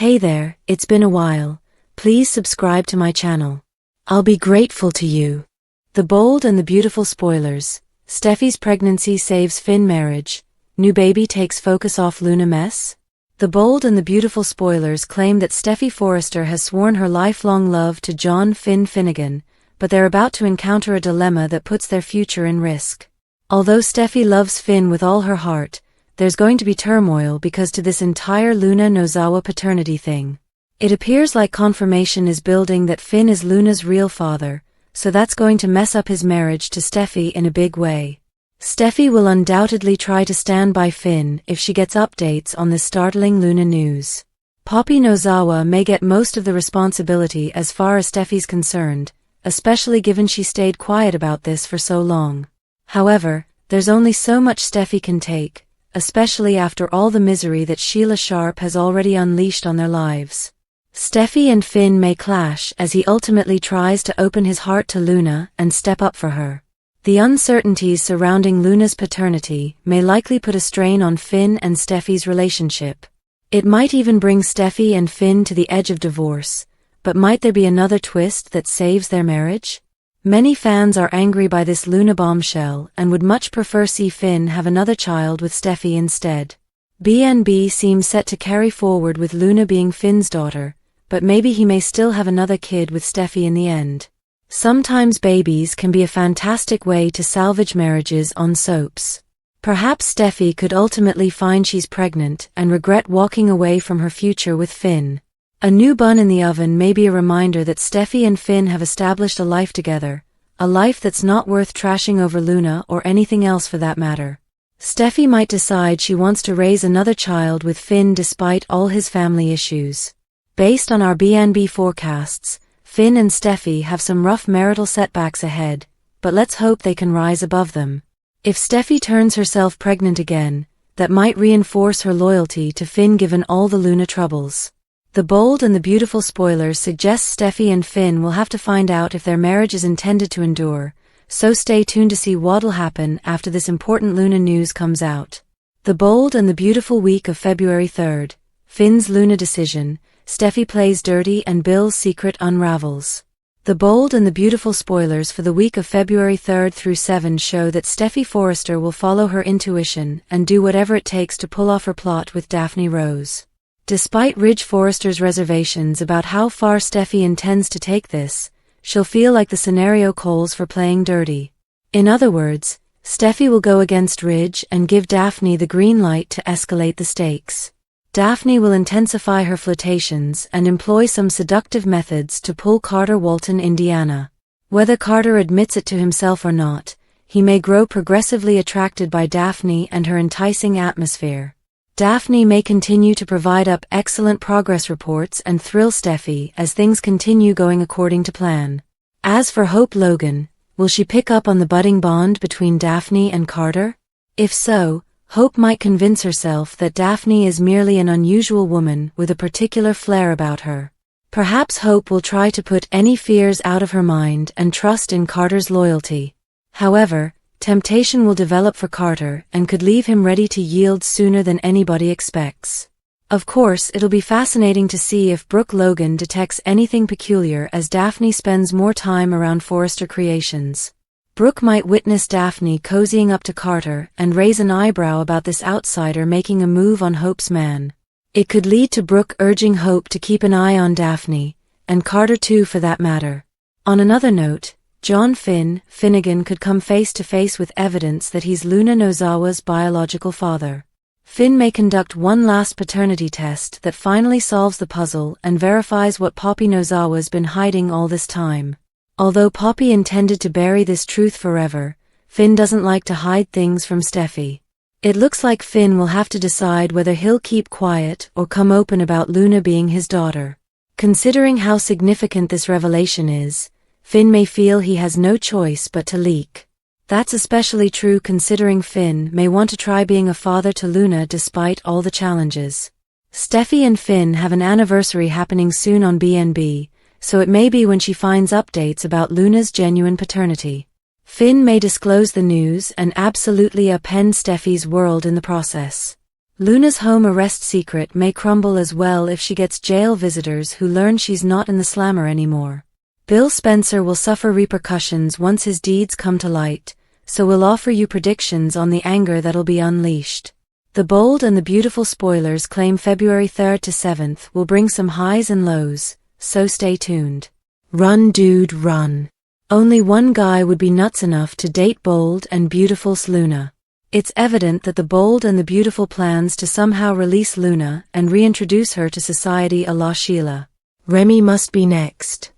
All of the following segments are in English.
Hey there, it's been a while. Please subscribe to my channel. I'll be grateful to you. The bold and the beautiful spoilers. Steffy's pregnancy saves Finn marriage. New baby takes focus off Luna mess. The bold and the beautiful spoilers claim that Steffy Forrester has sworn her lifelong love to John Finn Finnegan, but they're about to encounter a dilemma that puts their future in risk. Although Steffy loves Finn with all her heart, there's going to be turmoil because to this entire Luna Nozawa paternity thing. It appears like confirmation is building that Finn is Luna's real father, so that's going to mess up his marriage to Steffy in a big way. Steffy will undoubtedly try to stand by Finn if she gets updates on this startling Luna news. Poppy Nozawa may get most of the responsibility as far as Steffy's concerned, especially given she stayed quiet about this for so long. However, there's only so much Steffy can take, especially after all the misery that Sheila Sharp has already unleashed on their lives. Steffy and Finn may clash as he ultimately tries to open his heart to Luna and step up for her. The uncertainties surrounding Luna's paternity may likely put a strain on Finn and Steffy's relationship. It might even bring Steffy and Finn to the edge of divorce, but might there be another twist that saves their marriage? Many fans are angry by this Luna bombshell and would much prefer see Finn have another child with Steffy instead. BNB seems set to carry forward with Luna being Finn's daughter, but maybe he may still have another kid with Steffy in the end. Sometimes babies can be a fantastic way to salvage marriages on soaps. Perhaps Steffy could ultimately find she's pregnant and regret walking away from her future with Finn. A new bun in the oven may be a reminder that Steffy and Finn have established a life together, a life that's not worth trashing over Luna or anything else for that matter. Steffy might decide she wants to raise another child with Finn despite all his family issues. Based on our BNB forecasts, Finn and Steffy have some rough marital setbacks ahead, but let's hope they can rise above them. If Steffy turns herself pregnant again, that might reinforce her loyalty to Finn given all the Luna troubles. The bold and the beautiful spoilers suggest Steffy and Finn will have to find out if their marriage is intended to endure, so stay tuned to see what'll happen after this important Luna news comes out. The bold and the beautiful week of February 3rd, Finn's Luna decision, Steffy plays dirty and Bill's secret unravels. The bold and the beautiful spoilers for the week of February 3rd through 7 show that Steffy Forrester will follow her intuition and do whatever it takes to pull off her plot with Daphne Rose. Despite Ridge Forrester's reservations about how far Steffy intends to take this, she'll feel like the scenario calls for playing dirty. In other words, Steffy will go against Ridge and give Daphne the green light to escalate the stakes. Daphne will intensify her flirtations and employ some seductive methods to pull Carter Walton Indiana. Whether Carter admits it to himself or not, he may grow progressively attracted by Daphne and her enticing atmosphere. Daphne may continue to provide up excellent progress reports and thrill Steffy as things continue going according to plan. As for Hope Logan, will she pick up on the budding bond between Daphne and Carter? If so, Hope might convince herself that Daphne is merely an unusual woman with a particular flair about her. Perhaps Hope will try to put any fears out of her mind and trust in Carter's loyalty. However, temptation will develop for Carter and could leave him ready to yield sooner than anybody expects. Of course, it'll be fascinating to see if Brooke Logan detects anything peculiar as Daphne spends more time around Forrester Creations. Brooke might witness Daphne cozying up to Carter and raise an eyebrow about this outsider making a move on Hope's man. It could lead to Brooke urging Hope to keep an eye on Daphne, and Carter too for that matter. On another note, John Finn Finnegan could come face to face with evidence that he's Luna Nozawa's biological father. Finn may conduct one last paternity test that finally solves the puzzle and verifies what Poppy Nozawa's been hiding all this time. Although Poppy intended to bury this truth forever, Finn doesn't like to hide things from Steffy. It looks like Finn will have to decide whether he'll keep quiet or come open about Luna being his daughter. Considering how significant this revelation is, Finn may feel he has no choice but to leak. That's especially true considering Finn may want to try being a father to Luna despite all the challenges. Steffy and Finn have an anniversary happening soon on BNB, so it may be when she finds updates about Luna's genuine paternity. Finn may disclose the news and absolutely upend Steffy's world in the process. Luna's home arrest secret may crumble as well if she gets jail visitors who learn she's not in the slammer anymore. Bill Spencer will suffer repercussions once his deeds come to light, so we'll offer you predictions on the anger that'll be unleashed. The bold and the beautiful spoilers claim February 3rd to 7th will bring some highs and lows, so stay tuned. Run dude run. Only one guy would be nuts enough to date bold and beautiful Luna. It's evident that the bold and the beautiful plans to somehow release Luna and reintroduce her to society a la Sheila. Remy must be next.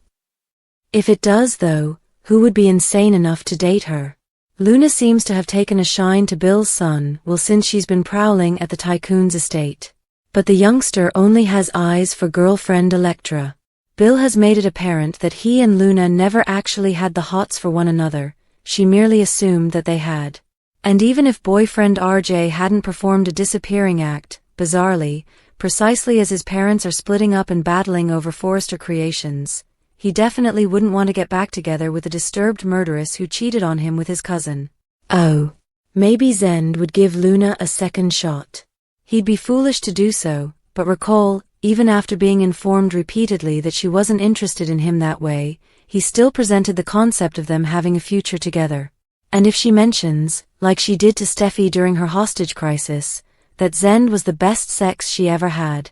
If it does though, who would be insane enough to date her? Luna seems to have taken a shine to Bill's son, since she's been prowling at the tycoon's estate. But the youngster only has eyes for girlfriend Electra. Bill has made it apparent that he and Luna never actually had the hots for one another, she merely assumed that they had. And even if boyfriend RJ hadn't performed a disappearing act, bizarrely, precisely as his parents are splitting up and battling over Forrester Creations, he definitely wouldn't want to get back together with the disturbed murderess who cheated on him with his cousin. Oh. Maybe Zend would give Luna a second shot. He'd be foolish to do so, but recall, even after being informed repeatedly that she wasn't interested in him that way, he still presented the concept of them having a future together. And if she mentions, like she did to Steffy during her hostage crisis, that Zend was the best sex she ever had.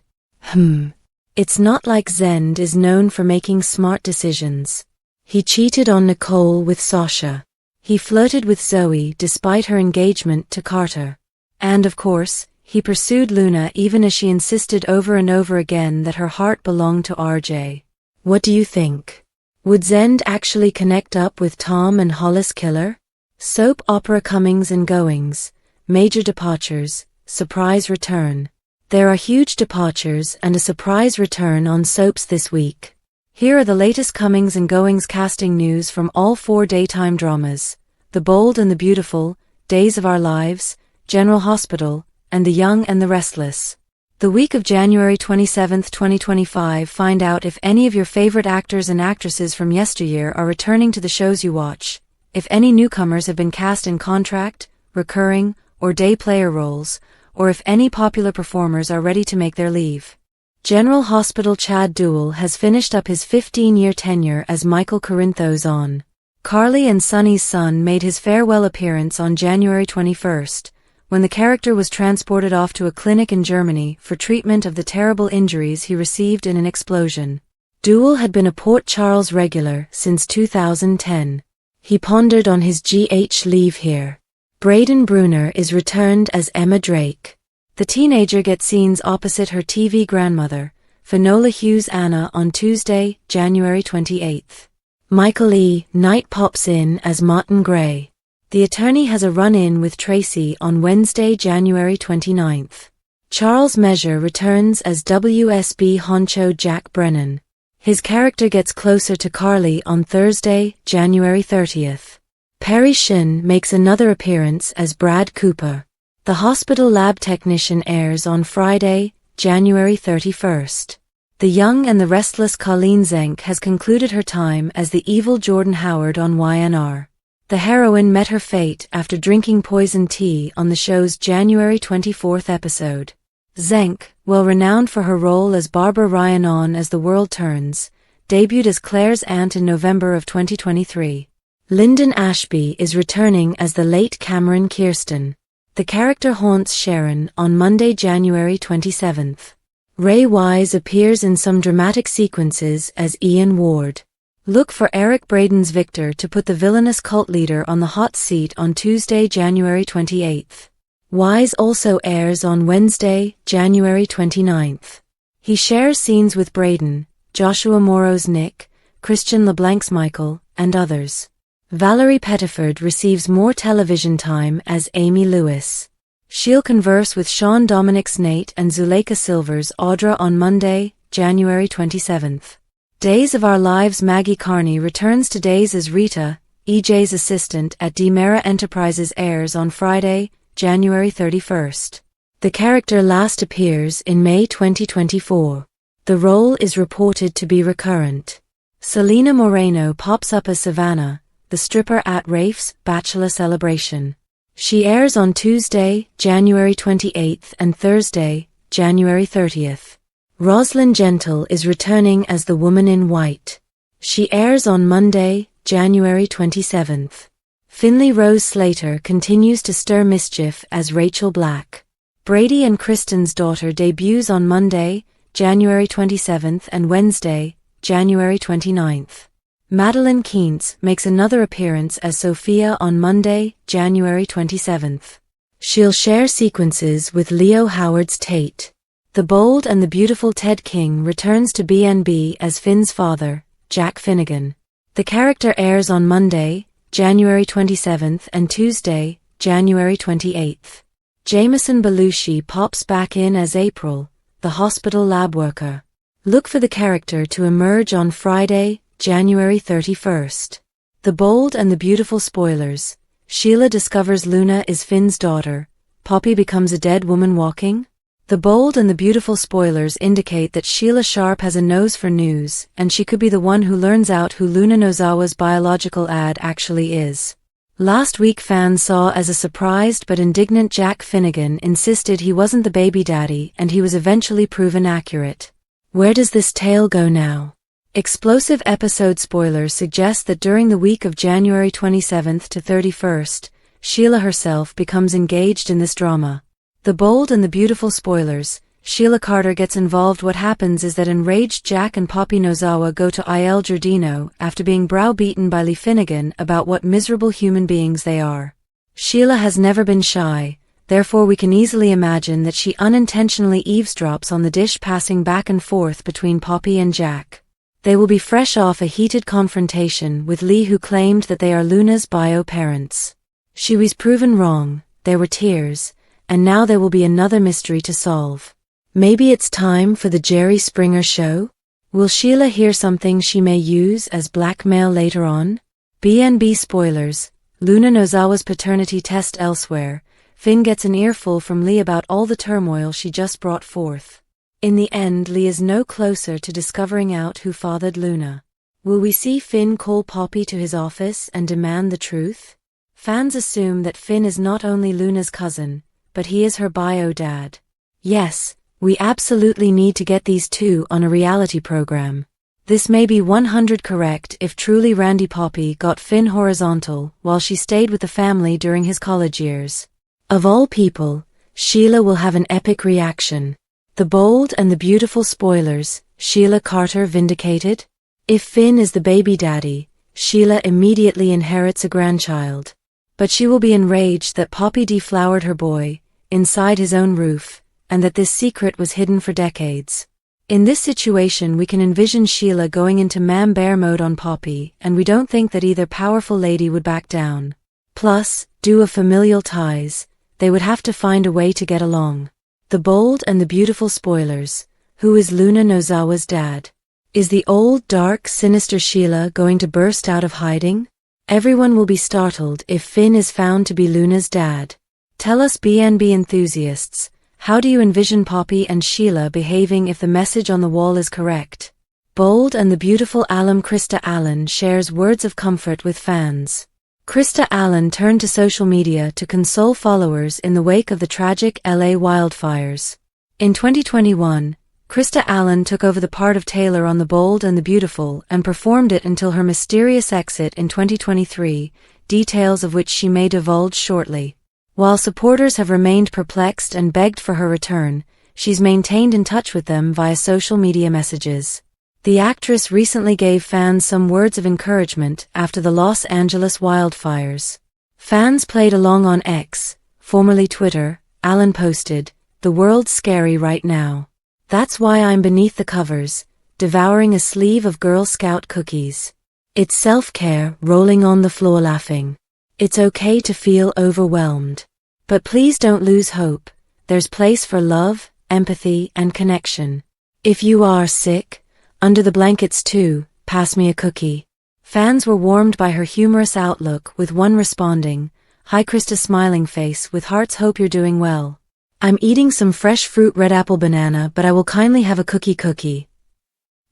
It's not like Zend is known for making smart decisions. He cheated on Nicole with Sasha. He flirted with Zoe despite her engagement to Carter. And of course, he pursued Luna even as she insisted over and over again that her heart belonged to RJ. What do you think? Would Zend actually connect up with Tom and Hollis Killer? Soap opera comings and goings, major departures, surprise return. There are huge departures and a surprise return on soaps this week. Here are the latest comings and goings casting news from all 4 daytime dramas: The Bold and the Beautiful, Days of Our Lives, General Hospital, and The Young and the Restless. The week of January 27, 2025, find out if any of your favorite actors and actresses from yesteryear are returning to the shows you watch, if any newcomers have been cast in contract, recurring, or day player roles, or if any popular performers are ready to make their leave. General Hospital Chad Duell has finished up his 15-year tenure as Michael Corinthos on. Carly and Sonny's son made his farewell appearance on January 21st, when the character was transported off to a clinic in Germany for treatment of the terrible injuries he received in an explosion. Duell had been a Port Charles regular since 2010. He pondered on his GH leave here. Braden Bruner is returned as Emma Drake. The teenager gets scenes opposite her TV grandmother, Finola Hughes Anna, on Tuesday, January 28th. Michael E. Knight pops in as Martin Gray. The attorney has a run-in with Tracy on Wednesday, January 29th. Charles Measure returns as WSB honcho Jack Brennan. His character gets closer to Carly on Thursday, January 30th. Perry Shin makes another appearance as Brad Cooper. The Hospital Lab Technician airs on Friday, January 31st. The Young and the Restless Colleen Zenk has concluded her time as the evil Jordan Howard on YNR. The heroine met her fate after drinking poison tea on the show's January 24th episode. Zenk, well renowned for her role as Barbara Ryan on As the World Turns, debuted as Claire's aunt in November of 2023. Lyndon Ashby is returning as the late Cameron Kirsten. The character haunts Sharon on Monday, January 27th. Ray Wise appears in some dramatic sequences as Ian Ward. Look for Eric Braden's Victor to put the villainous cult leader on the hot seat on Tuesday, January 28th. Wise also airs on Wednesday, January 29th. He shares scenes with Braden, Joshua Morrow's Nick, Christian LeBlanc's Michael, and others. Valerie Pettiford receives more television time as Amy Lewis. She'll converse with Sean Dominic's Nate and Zuleika Silver's Audra on Monday, January 27th. Days of Our Lives Maggie Carney returns to Days as Rita, EJ's assistant at DiMera Enterprises airs on Friday, January 31st. The character last appears in May 2024. The role is reported to be recurrent. Selena Moreno pops up as Savannah, the stripper at Rafe's bachelor celebration. She airs on Tuesday, January 28th and Thursday, January 30th. Roslyn Gentle is returning as the Woman in White. She airs on Monday, January 27th. Finley Rose Slater continues to stir mischief as Rachel Black. Brady and Kristen's Daughter debuts on Monday, January 27th and Wednesday, January 29th. Madeline Keentz makes another appearance as Sophia on Monday, January 27th. She'll share sequences with Leo Howard's Tate. The Bold and the Beautiful Ted King returns to BNB as Finn's father, Jack Finnegan. The character airs on Monday, January 27th and Tuesday, January 28th. Jameson Belushi pops back in as April, the hospital lab worker. Look for the character to emerge on Friday, January 31st. The Bold and the Beautiful spoilers. Sheila discovers Luna is Finn's daughter. Poppy becomes a dead woman walking. The Bold and the Beautiful spoilers indicate that Sheila Sharp has a nose for news, and she could be the one who learns out who Luna Nozawa's biological dad actually is. Last week fans saw as a surprised but indignant Jack Finnegan insisted he wasn't the baby daddy, and he was eventually proven accurate. Where does this tale go now? Explosive episode spoilers suggest that during the week of January 27th to 31st, Sheila herself becomes engaged in this drama. The Bold and the Beautiful spoilers. Sheila Carter gets involved. What happens is that enraged Jack and Poppy Nozawa go to Il Giardino after being browbeaten by Lee Finnegan about what miserable human beings they are. Sheila has never been shy, therefore we can easily imagine that she unintentionally eavesdrops on the dish passing back and forth between Poppy and Jack. They will be fresh off a heated confrontation with Lee, who claimed that they are Luna's bio parents. She was proven wrong, there were tears, and now there will be another mystery to solve. Maybe it's time for the Jerry Springer show? Will Sheila hear something she may use as blackmail later on? BNB spoilers. Luna Nozawa's paternity test elsewhere. Finn gets an earful from Lee about all the turmoil she just brought forth. In the end, Lee is no closer to discovering out who fathered Luna. Will we see Finn call Poppy to his office and demand the truth? Fans assume that Finn is not only Luna's cousin, but he is her bio dad. Yes, we absolutely need to get these two on a reality program. This may be 100% correct if truly Randy Poppy got Finn horizontal while she stayed with the family during his college years. Of all people, Sheila will have an epic reaction. The Bold and the Beautiful spoilers. Sheila Carter vindicated? If Finn is the baby daddy, Sheila immediately inherits a grandchild. But she will be enraged that Poppy deflowered her boy, inside his own roof, and that this secret was hidden for decades. In this situation we can envision Sheila going into man bear mode on Poppy, and we don't think that either powerful lady would back down. Plus, due to familial ties, they would have to find a way to get along. The Bold and the Beautiful spoilers. Who is Luna Nozawa's dad? Is the old, dark, sinister Sheila going to burst out of hiding? Everyone will be startled if Finn is found to be Luna's dad. Tell us BNB enthusiasts, how do you envision Poppy and Sheila behaving if the message on the wall is correct? Bold and the Beautiful alum Krista Allen shares words of comfort with fans. Krista Allen turned to social media to console followers in the wake of the tragic LA wildfires. In 2021, Krista Allen took over the part of Taylor on The Bold and the Beautiful and performed it until her mysterious exit in 2023, details of which she may divulge shortly. While supporters have remained perplexed and begged for her return, she's maintained in touch with them via social media messages. The actress recently gave fans some words of encouragement after the Los Angeles wildfires. Fans played along on X, formerly Twitter. Allen posted, "The world's scary right now. That's why I'm beneath the covers, devouring a sleeve of Girl Scout cookies. It's self-care, rolling on the floor laughing. It's okay to feel overwhelmed. But please don't lose hope. There's place for love, empathy, and connection. If you are sick, under the blankets too, pass me a cookie." Fans were warmed by her humorous outlook, with one responding, "Hi Krista smiling face with hearts, hope you're doing well. I'm eating some fresh fruit, red apple banana, but I will kindly have a cookie.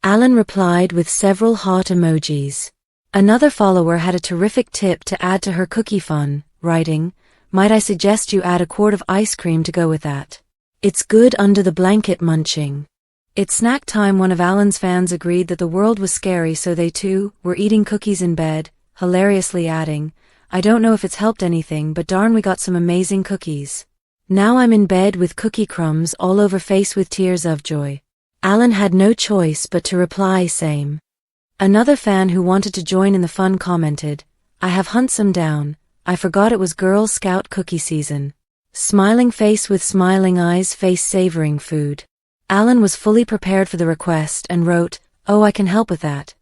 Allen replied with several heart emojis. Another follower had a terrific tip to add to her cookie fun, writing, Might I suggest you add a quart of ice cream to go with that? It's good under the blanket munching. It's snack time. One of Alan's fans agreed that the world was scary, so they too were eating cookies in bed, hilariously adding, I don't know if it's helped anything, but darn, we got some amazing cookies. Now I'm in bed with cookie crumbs all over face with tears of joy. Alan had no choice but to reply same. Another fan who wanted to join in the fun commented, I have hunt some down, I forgot it was Girl Scout cookie season. Smiling face with smiling eyes, face savoring food. Alan was fully prepared for the request and wrote, oh, I can help with that,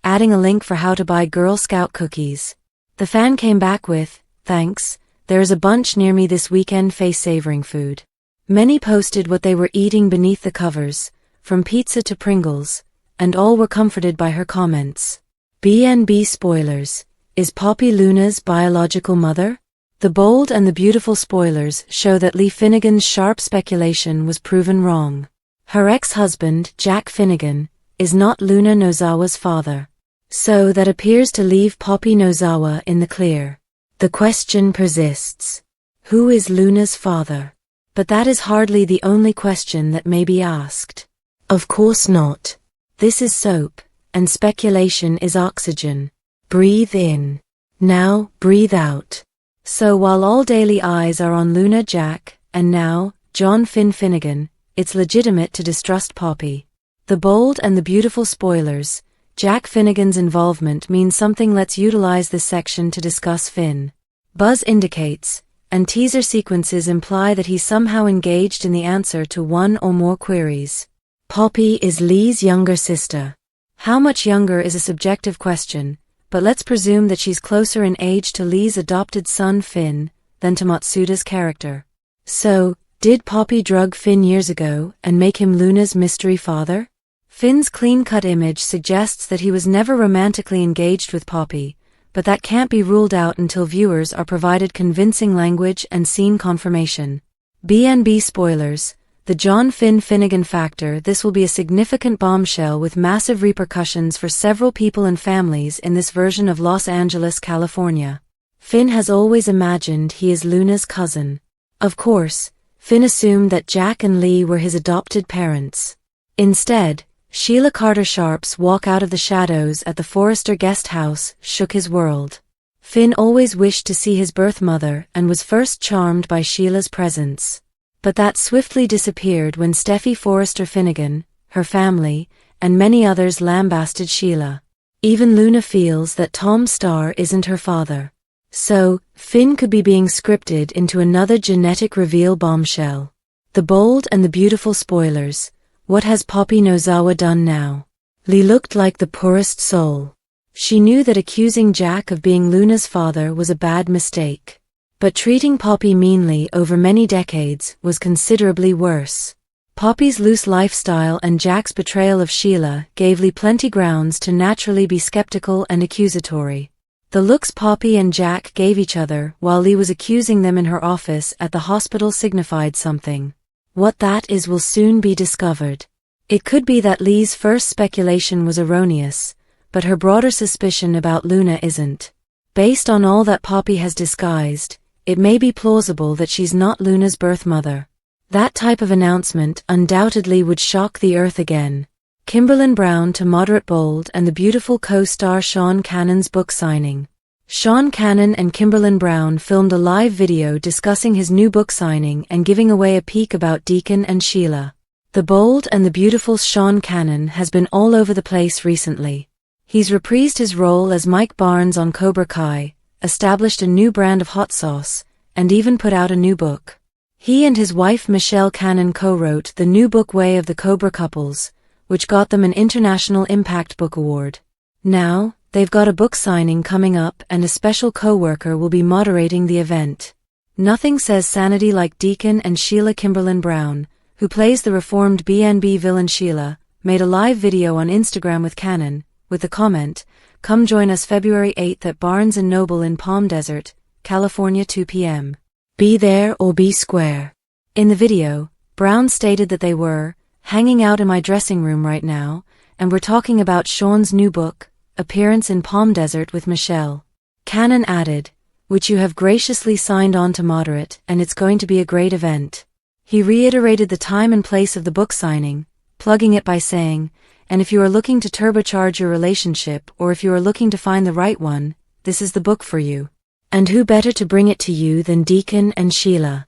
adding a link for how to buy Girl Scout cookies. The fan came back with, thanks, there is a bunch near me this weekend, face savoring food. Many posted what they were eating beneath the covers, from pizza to Pringles, and all were comforted by her comments. B&B spoilers. Is Poppy Luna's biological mother? The bold and the beautiful spoilers show that Lee Finnegan's sharp speculation was proven wrong. Her ex-husband, Jack Finnegan, is not Luna Nozawa's father. So that appears to leave Poppy Nozawa in the clear. The question persists. Who is Luna's father? But that is hardly the only question that may be asked. Of course not. This is soap, and speculation is oxygen. Breathe in. Now, breathe out. So while all daily eyes are on Luna, Jack, and now, John Finn Finnegan, it's legitimate to distrust Poppy. The bold and the beautiful spoilers, Jack Finnegan's involvement means something. Let's utilize this section to discuss Finn. Buzz indicates, and teaser sequences imply that he's somehow engaged in the answer to one or more queries. Poppy is Lee's younger sister. How much younger is a subjective question, but let's presume that she's closer in age to Lee's adopted son Finn than to Matsuda's character. So, did Poppy drug Finn years ago and make him Luna's mystery father? Finn's clean-cut image suggests that he was never romantically engaged with Poppy, but that can't be ruled out until viewers are provided convincing language and scene confirmation. B&B spoilers. The John Finn Finnegan factor. This will be a significant bombshell with massive repercussions for several people and families in this version of Los Angeles, California. Finn has always imagined he is Luna's cousin. Of course, Finn assumed that Jack and Lee were his adopted parents. Instead, Sheila Carter Sharp's walk out of the shadows at the Forrester guest house shook his world. Finn always wished to see his birth mother and was first charmed by Sheila's presence. But that swiftly disappeared when Steffy Forrester Finnegan, her family, and many others lambasted Sheila. Even Luna feels that Tom Starr isn't her father. So, Finn could be being scripted into another genetic reveal bombshell. The bold and the beautiful spoilers. What has Poppy Nozawa done now? Lee looked like the poorest soul. She knew that accusing Jack of being Luna's father was a bad mistake. But treating Poppy meanly over many decades was considerably worse. Poppy's loose lifestyle and Jack's betrayal of Sheila gave Lee plenty grounds to naturally be skeptical and accusatory. The looks Poppy and Jack gave each other while Lee was accusing them in her office at the hospital signified something. What that is will soon be discovered. It could be that Lee's first speculation was erroneous, but her broader suspicion about Luna isn't. Based on all that Poppy has disguised, it may be plausible that she's not Luna's birth mother. That type of announcement undoubtedly would shock the earth again. Kimberlin Brown to moderate bold and the beautiful co-star Sean Cannon's book signing. Sean Cannon and Kimberlin Brown filmed a live video discussing his new book signing and giving away a peek about Deacon and Sheila. The bold and the beautiful Sean Cannon has been all over the place recently. He's reprised his role as Mike Barnes on Cobra Kai, established a new brand of hot sauce, and even put out a new book. He and his wife Michelle Cannon co-wrote the new book Way of the Cobra Couples, which got them an International Impact Book Award. Now, they've got a book signing coming up and a special co-worker will be moderating the event. Nothing says sanity like Deacon and Sheila. Kimberlin Brown, who plays the reformed B&B villain Sheila, made a live video on Instagram with Cannon, with the comment, "Come join us February 8th at Barnes & Noble in Palm Desert, California 2 p.m. Be there or be square." In the video, Brown stated that they were hanging out in my dressing room right now, and we're talking about Sean's new book, Appearance in Palm Desert with Michelle. Cannon added, which you have graciously signed on to moderate, and it's going to be a great event. He reiterated the time and place of the book signing, plugging it by saying, and if you are looking to turbocharge your relationship or if you are looking to find the right one, this is the book for you. And who better to bring it to you than Deacon and Sheila?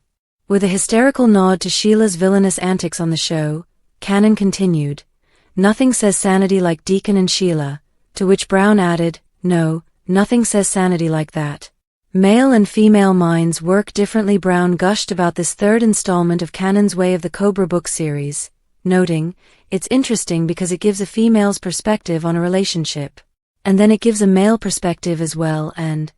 With a hysterical nod to Sheila's villainous antics on the show, Cannon continued, nothing says sanity like Deacon and Sheila, to which Brown added, no, nothing says sanity like that. Male and female minds work differently. Brown gushed about this third installment of Cannon's Way of the Cobra book series, noting, it's interesting because it gives a female's perspective on a relationship. And then it gives a male perspective as well, and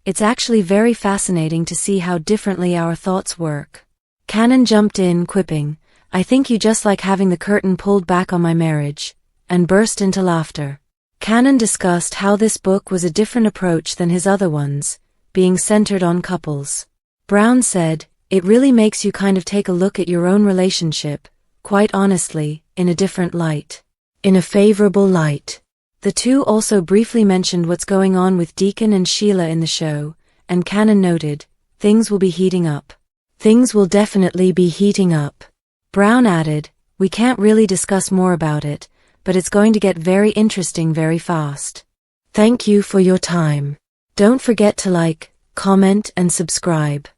it's actually very fascinating to see how differently our thoughts work. Cannon jumped in, quipping, I think you just like having the curtain pulled back on my marriage, and burst into laughter. Cannon discussed how this book was a different approach than his other ones, being centered on couples. Brown said, it really makes you kind of take a look at your own relationship, quite honestly, in a different light. In a favorable light. The two also briefly mentioned what's going on with Deacon and Sheila in the show, and Cannon noted, things will be heating up. Things will definitely be heating up. Brown added, we can't really discuss more about it, but it's going to get very interesting very fast. Thank you for your time. Don't forget to like, comment and subscribe.